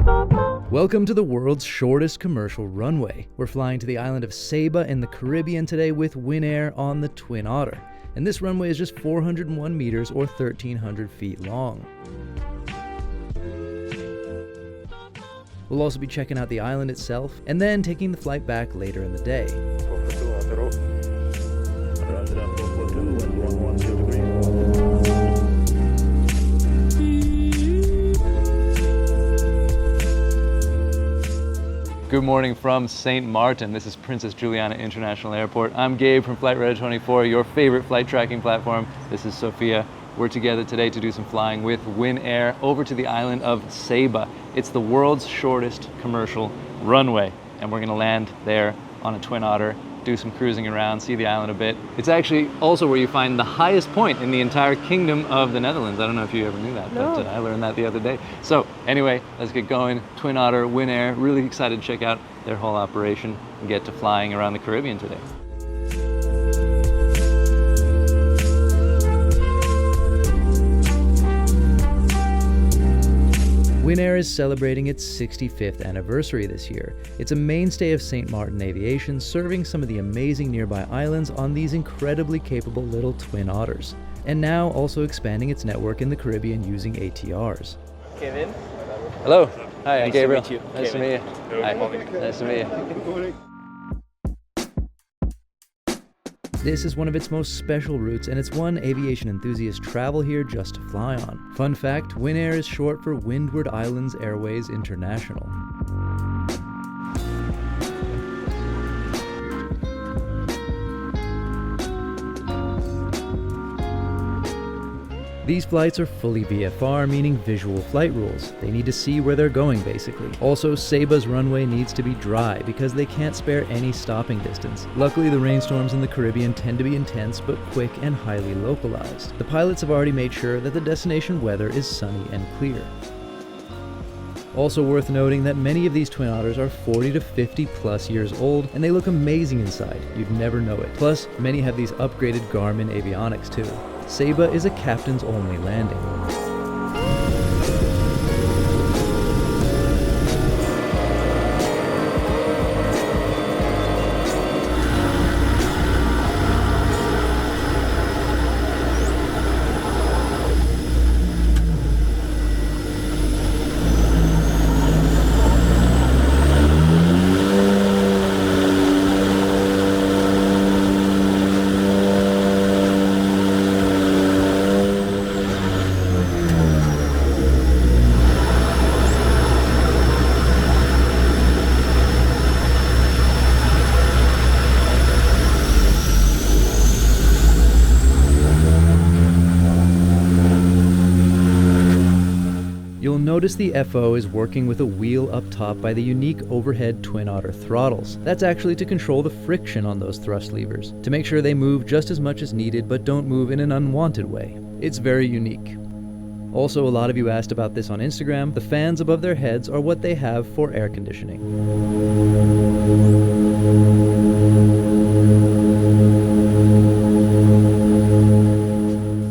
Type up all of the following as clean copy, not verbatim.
Welcome to the world's shortest commercial runway. We're flying to the island of Saba in the Caribbean today with Winair on the Twin Otter. And this runway is just 401 meters or 1,300 feet long. We'll also be checking out the island itself and then taking the flight back later in the day. Good morning from St. Maarten. This is Princess Juliana International Airport. I'm Gabe from Flight Radar 24, your favorite flight tracking platform. This is Sophia. We're together today to do some flying with Winair over to the island of Saba. It's the world's shortest commercial runway, and we're gonna land there on a Twin Otter, do some cruising around, see the island a bit. It's actually also where you find the highest point in the entire Kingdom of the Netherlands. I don't know if you ever knew that, No. but I learned that the other day. So anyway, let's get going. Twin Otter, Winair, really excited to check out their whole operation and get to flying around the Caribbean today. Winair is celebrating its 65th anniversary this year. It's a mainstay of St. Maarten Aviation, serving some of the amazing nearby islands on these incredibly capable little Twin Otters. And now also expanding its network in the Caribbean using ATRs. Kevin. Hello. Hi, I'm Nice Gabriel. to meet you. Nice to meet you. Hi. Nice to meet you. Good morning. This is one of its most special routes, and it's one aviation enthusiasts travel here just to fly on. Fun fact, Winair is short for Windward Islands Airways International. These flights are fully VFR, meaning visual flight rules. They need to see where they're going, basically. Also, Saba's runway needs to be dry because they can't spare any stopping distance. Luckily, the rainstorms in the Caribbean tend to be intense but quick and highly localized. The pilots have already made sure that the destination weather is sunny and clear. Also worth noting that many of these Twin Otters are 40 to 50 plus years old, and they look amazing inside. You'd never know it. Plus, many have these upgraded Garmin avionics too. Saba is a captain's only landing. You'll notice the FO is working with a wheel up top by the unique overhead Twin Otter throttles. That's actually to control the friction on those thrust levers, to make sure they move just as much as needed but don't move in an unwanted way. It's very unique. Also, a lot of you asked about this on Instagram. The fans above their heads are what they have for air conditioning.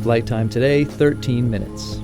Flight time today, 13 minutes.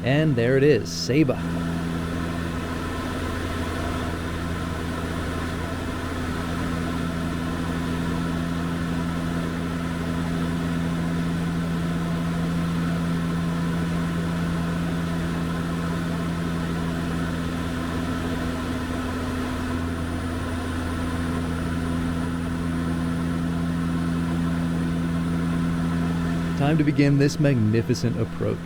And there it is, Saba. Time to begin this magnificent approach.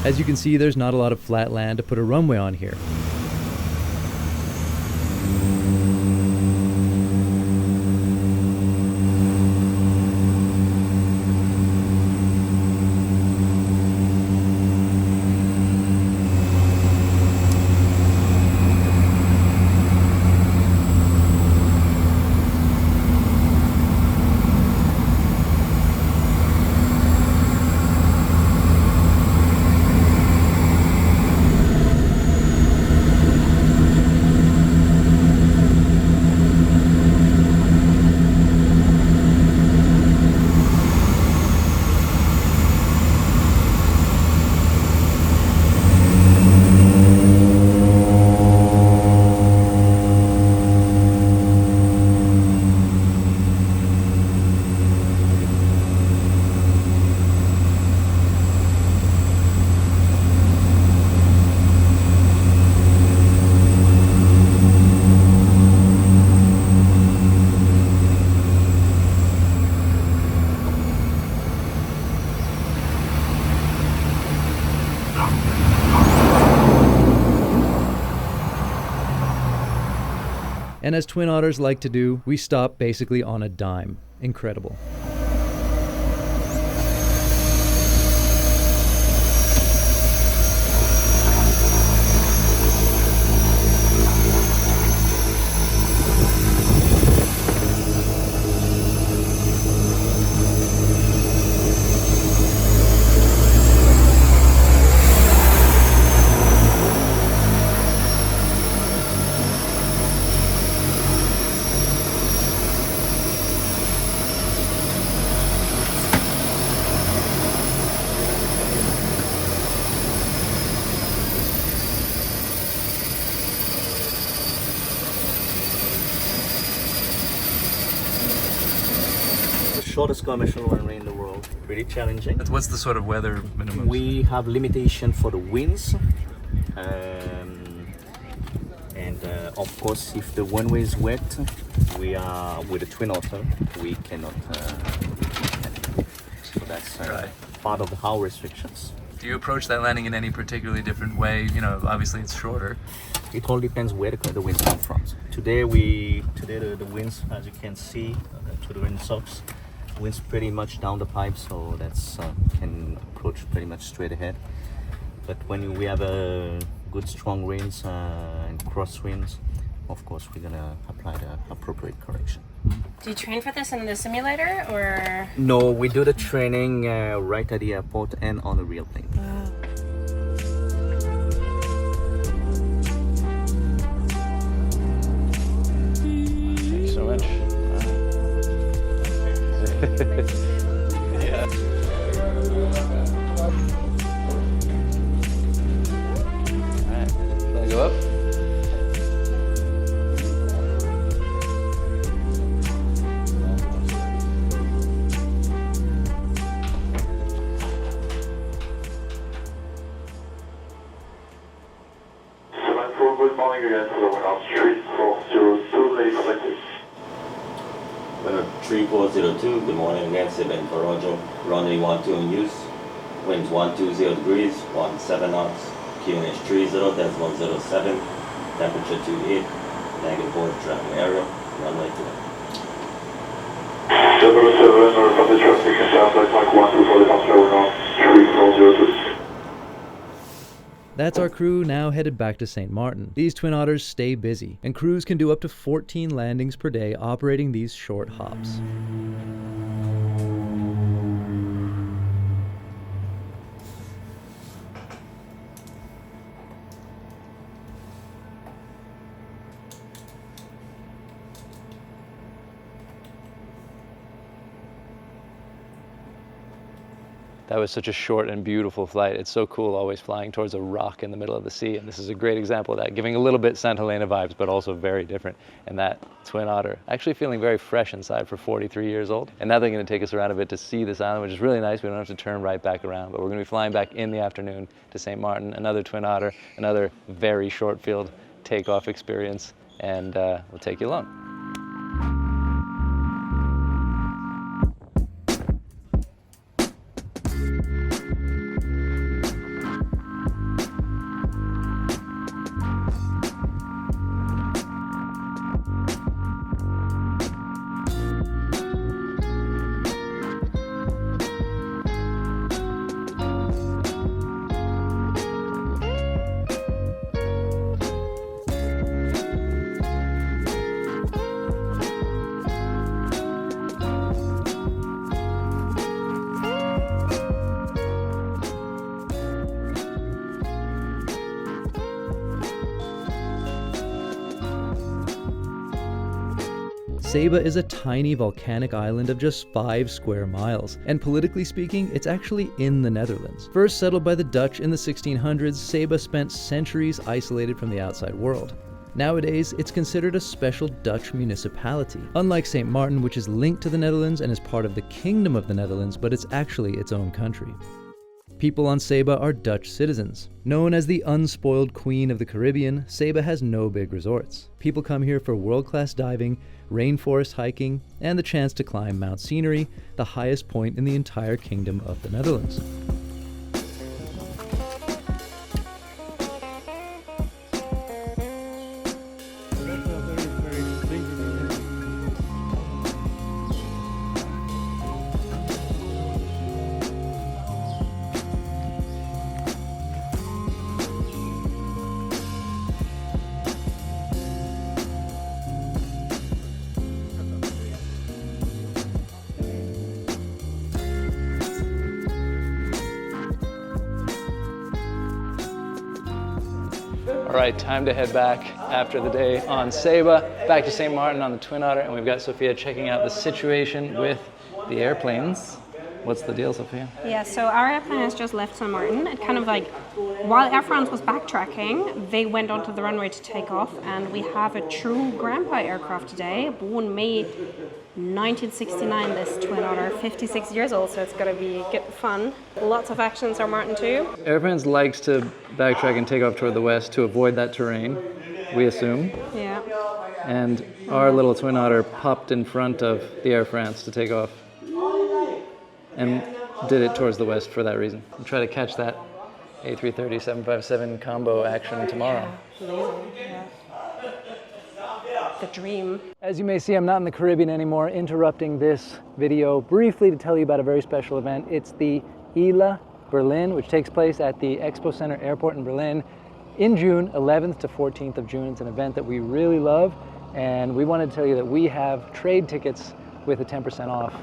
As you can see, there's not a lot of flat land to put a runway on here. And as Twin Otters like to do, we stop basically on a dime. Incredible. Shortest commercial runway in the world. Pretty challenging. What's the sort of weather minimum? We have limitation for the winds, and of course, if the runway is wet, we are with a Twin Otter. We cannot. So that's part of our restrictions. Do you approach that landing in any particularly different way? You know, obviously it's shorter. It all depends where the winds come from. Today the winds, as you can see, to the wind socks. Winds pretty much down the pipe, so that's can approach pretty much straight ahead. But when we have a good strong winds and crosswinds, of course we're gonna apply the appropriate correction. Do you train for this in the simulator or? No, we do the training right at the airport and on the real plane. Thank you so much. Yeah. Alright, shall I go up? Good morning again for the Winair 3402, late collective. 3402, good morning again, Saba for Roger. Runway 12 in use. Winds 120 degrees, 17 knots. QNH 30, that's 107. Temperature 28. Negative port traffic area. Runway 2. 007, from the traffic and sounds like Mike 12 for the departure Winair 3402. That's our crew now headed back to St. Maarten. These Twin Otters stay busy, and crews can do up to 14 landings per day operating these short hops. That was such a short and beautiful flight. It's so cool always flying towards a rock in the middle of the sea, and this is a great example of that, giving a little bit St. Helena vibes, but also very different. And that Twin Otter, actually feeling very fresh inside for 43 years old. And now they're gonna take us around a bit to see this island, which is really nice. We don't have to turn right back around, but we're gonna be flying back in the afternoon to St. Maarten, another Twin Otter, another very short field takeoff experience. and we'll take you along. Saba is a tiny volcanic island of just 5 square miles, and politically speaking, it's actually in the Netherlands. First settled by the Dutch in the 1600s, Saba spent centuries isolated from the outside world. Nowadays, it's considered a special Dutch municipality. Unlike St. Maarten, which is linked to the Netherlands and is part of the Kingdom of the Netherlands, but it's actually its own country. People on Saba are Dutch citizens. Known as the unspoiled Queen of the Caribbean, Saba has no big resorts. People come here for world-class diving, rainforest hiking, and the chance to climb Mount Scenery, the highest point in the entire Kingdom of the Netherlands. All right, time to head back after the day on Saba, back to St. Maarten on the Twin Otter, and we've got Sophia checking out the situation with the airplanes. What's the deal, Sophia? Yeah, so our airplane has just left St. Maarten. It kind of like, while Air France was backtracking, they went onto the runway to take off, and we have a true grandpa aircraft today, born May 1969, this Twin Otter, 56 years old, so it's gonna be good fun. Lots of action in St. Maarten too. Air France likes to backtrack and take off toward the west to avoid that terrain, we assume. Yeah. And our little Twin Otter popped in front of the Air France to take off and did it towards the west for that reason. We'll try to catch that A330-757 combo action tomorrow. Yeah. The dream. As you may see, I'm not in the Caribbean anymore, interrupting this video briefly to tell you about a very special event. It's the ILA Berlin, which takes place at the Expo Center Airport in Berlin in June, 11th to 14th of June. It's an event that we really love, and we wanted to tell you that we have trade tickets with a 10% off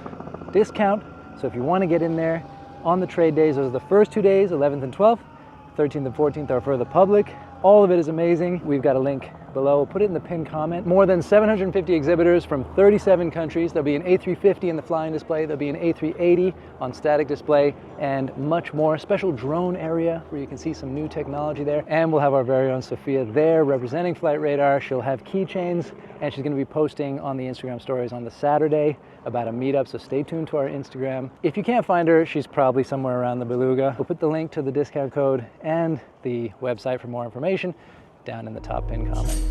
discount. So if you want to get in there on the trade days, those are the first 2 days, 11th and 12th. 13th and 14th are for the public. All of it is amazing. We've got a link below. We'll put it in the pinned comment. More than 750 exhibitors from 37 countries. There'll be an A350 in the flying display. There'll be an A380 on static display, and much more. Special drone area where you can see some new technology there. And we'll have our very own Sophia there representing Flight Radar. She'll have keychains, and she's going to be posting on the Instagram stories on the Saturday about a meetup, so stay tuned to our Instagram. If you can't find her, she's probably somewhere around the Beluga. We'll put the link to the discount code and the website for more information down in the top pinned comment.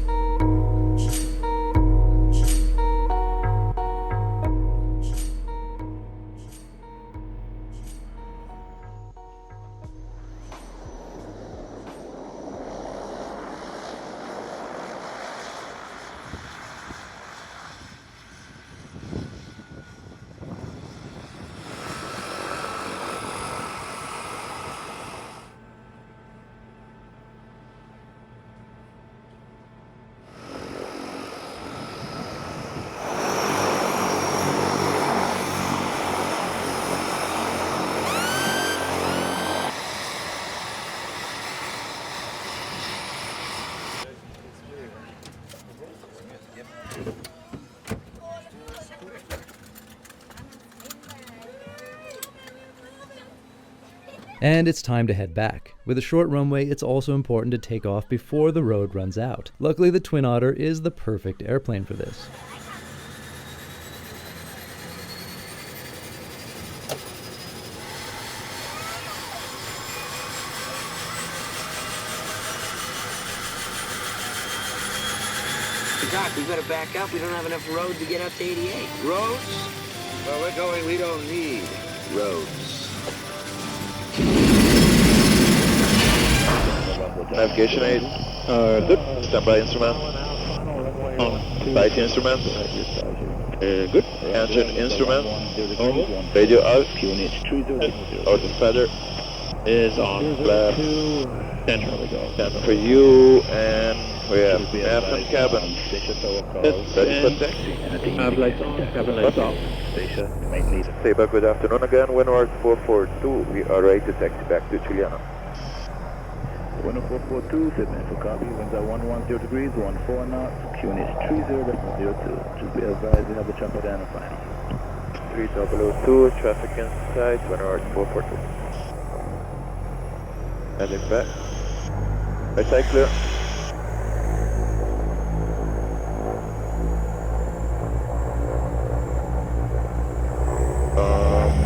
And it's time to head back. With a short runway, it's also important to take off before the road runs out. Luckily, the Twin Otter is the perfect airplane for this. Doc, we better back up. We don't have enough road to get up to 88. Roads? Where we're going, we don't need roads. Navigation aid. Good. Standby instrument. Light instruments. Good. Engine instrument. Radio out. Auto feather is on. Left. 10 for you, and we have Maarten cabin. Ready for taxi. Lights on. Cabin lights off. Saba, good afternoon again. Winair 442. We are ready to taxi back to Juliana. 10442, Sydney for copy, winds at 110 degrees, 14 knots, QNH 30.02. To be advised, we have the chopper identified. 3002, traffic inside, Winair 442. Heading back. Right side clear.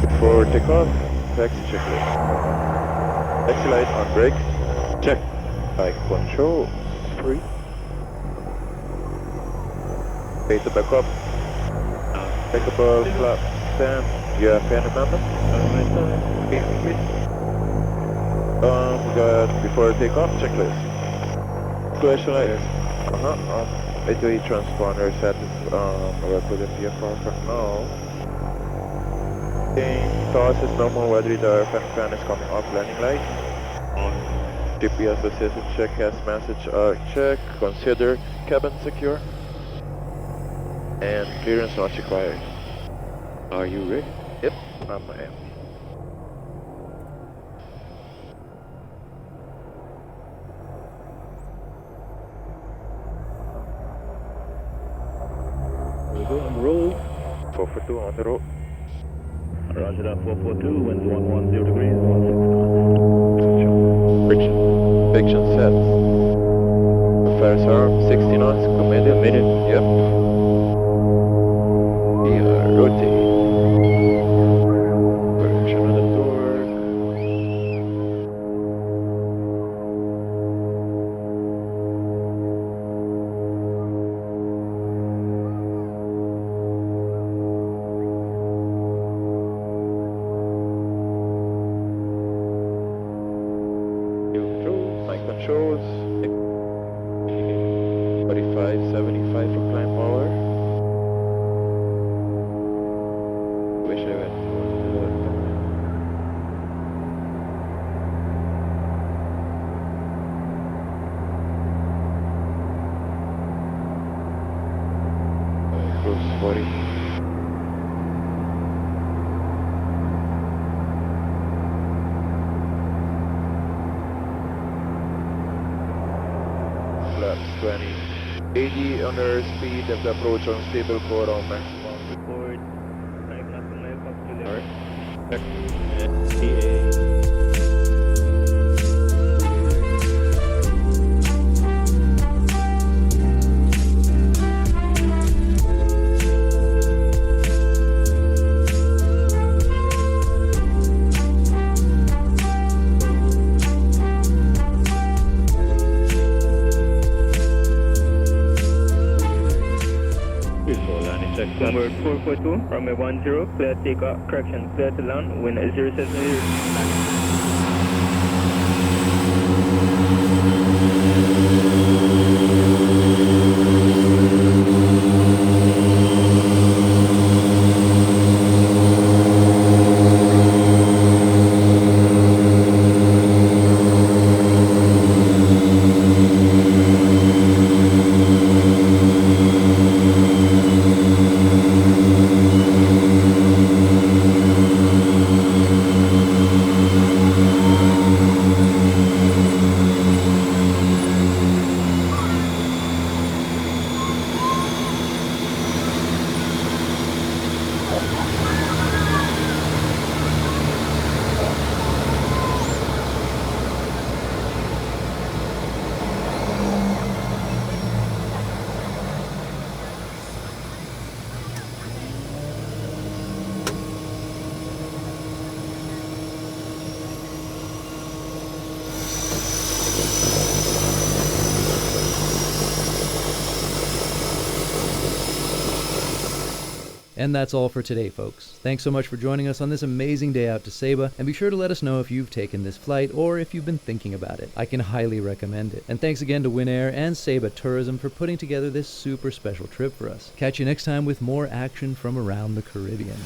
Before takeoff, taxi checklist. Taxi light on brakes. Check. Bike control. 3. Face the back up. Checkable flap stand. Do you have fan amendment? Okay, please. We got before takeoff checklist. Flashing lights. ATOE transponder set is work with the PFR for now. Toss is normal, weather radar fan is coming off, landing light. GPS assistant check has message check, consider cabin secure. And clearance not required. Are you ready? Yep, I am. We go on the roll. 442 on the road. Roger that, 442, winds 110 degrees, 16 knots. Friction set. First arm, 60 knots, committed. Yep. Rotate. Correction on the door. Controls 45, 75 for climb power. Wish I went cruise 40. Flaps 20. 80 on our speed, have the approach on stable core on maximum. Report, 5 knots and left up to the Alright. CA. Number 442, runway 10, clear takeoff, correction, clear to land, wind 070. And that's all for today, folks. Thanks so much for joining us on this amazing day out to Saba, and be sure to let us know if you've taken this flight or if you've been thinking about it. I can highly recommend it. And thanks again to Winair and Saba Tourism for putting together this super special trip for us. Catch you next time with more action from around the Caribbean.